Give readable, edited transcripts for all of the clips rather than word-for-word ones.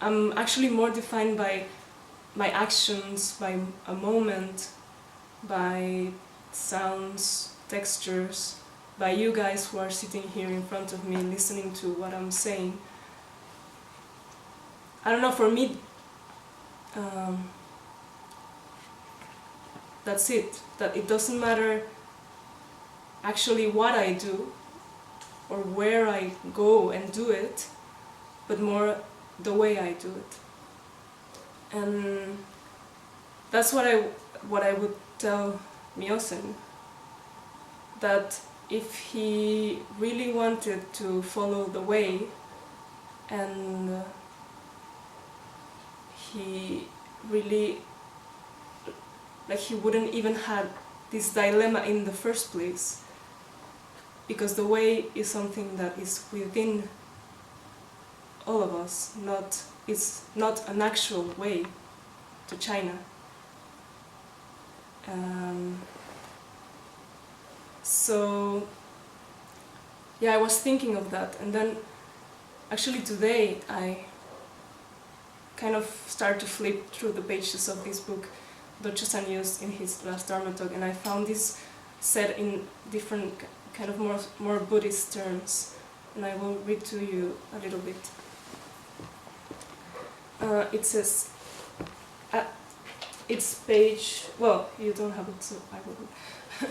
I'm actually more defined by my actions, by a moment, by sounds, textures, by you guys who are sitting here in front of me listening to what I'm saying. I don't know, for me, that's it. That it doesn't matter actually what I do or where I go and do it, but more the way I do it. And that's what I would tell Myosen, that if he really wanted to follow the way, and he really, like, he wouldn't even have this dilemma in the first place, because the way is something that is within all of us, it's not an actual way to China. So yeah, I was thinking of that, and then actually today I kind of started to flip through the pages of this book Dogen used in his last Dharma talk, and I found this said in different kind of more Buddhist terms, and I will read to you a little bit. It says, it's page, well, you don't have it, so I will.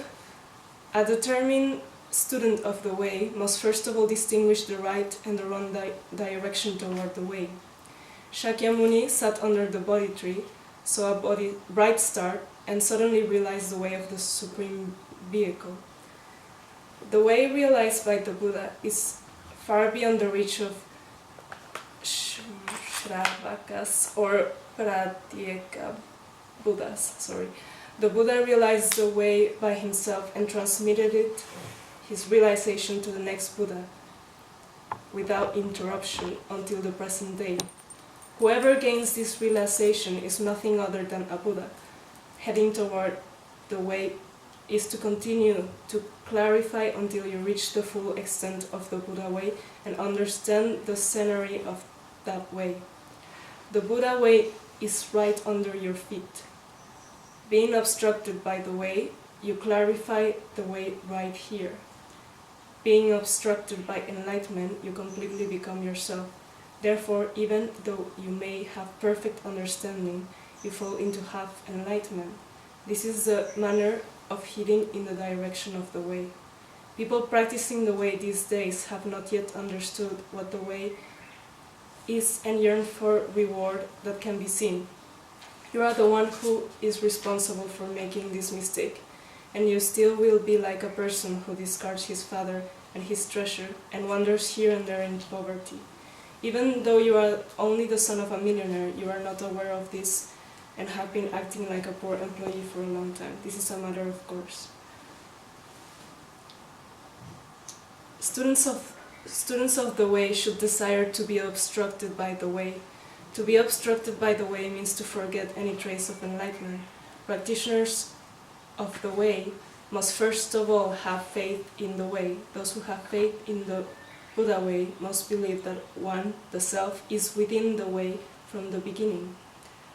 A determined student of the way must first of all distinguish the right and the wrong direction toward the way. Shakyamuni sat under the Bodhi tree, saw a bright star, and suddenly realized the way of the Supreme Vehicle. The way realized by the Buddha is far beyond the reach of Shravakas or Pratyeka Buddhas. The Buddha realized the way by himself and transmitted his realization to the next Buddha without interruption until the present day. Whoever gains this realization is nothing other than a Buddha. Heading toward the way is to continue to clarify until you reach the full extent of the Buddha way and understand the scenery of that way. The Buddha way is right under your feet. Being obstructed by the way, you clarify the way right here. Being obstructed by enlightenment, you completely become yourself. Therefore, even though you may have perfect understanding, you fall into half enlightenment. This is the manner of heading in the direction of the way. People practicing the way these days have not yet understood what the way is and yearn for reward that can be seen. You are the one who is responsible for making this mistake, and you still will be like a person who discards his father and his treasure and wanders here and there in poverty. Even though you are only the son of a millionaire, you are not aware of this and have been acting like a poor employee for a long time. This is a matter of course. Students of the way should desire to be obstructed by the way. To be obstructed by the way means to forget any trace of enlightenment. Practitioners of the way must first of all have faith in the way. Those who have faith in the Buddha way must believe that one, the self, is within the way from the beginning.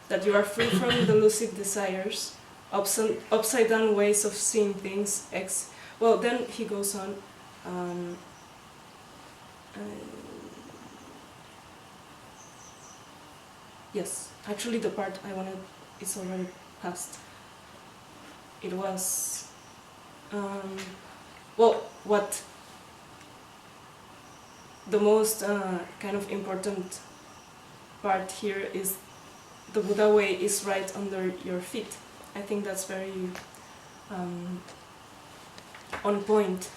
That you are free from delusive desires, upside down ways of seeing things. Well, then he goes on. Yes, actually the part I wanted is already past. It was, well, what the most kind of important part here is the Buddha way is right under your feet. I think that's very on point.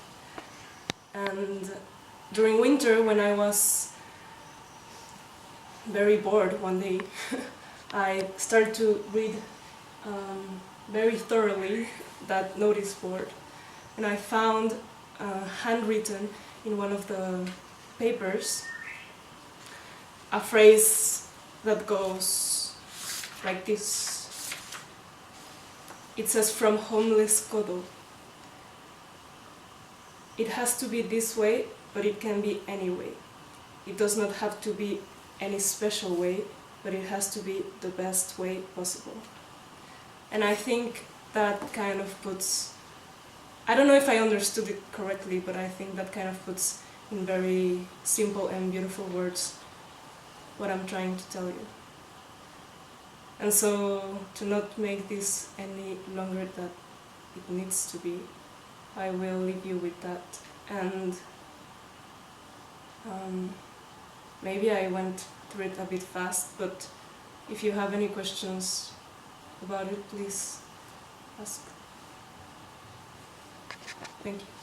And during winter, when I was very bored one day, I started to read very thoroughly that notice board, and I found handwritten in one of the papers a phrase that goes like this. It says, "From homeless Kodo. It has to be this way, but it can be any way. it does not have to be any special way, but it has to be the best way possible. And I think that kind of puts, I don't know if I understood it correctly, but I think that kind of puts in very simple and beautiful words what I'm trying to tell you. And so, to not make this any longer than it needs to be, I will leave you with that. And maybe I went through it a bit fast, but if you have any questions about it, please ask. Thank you.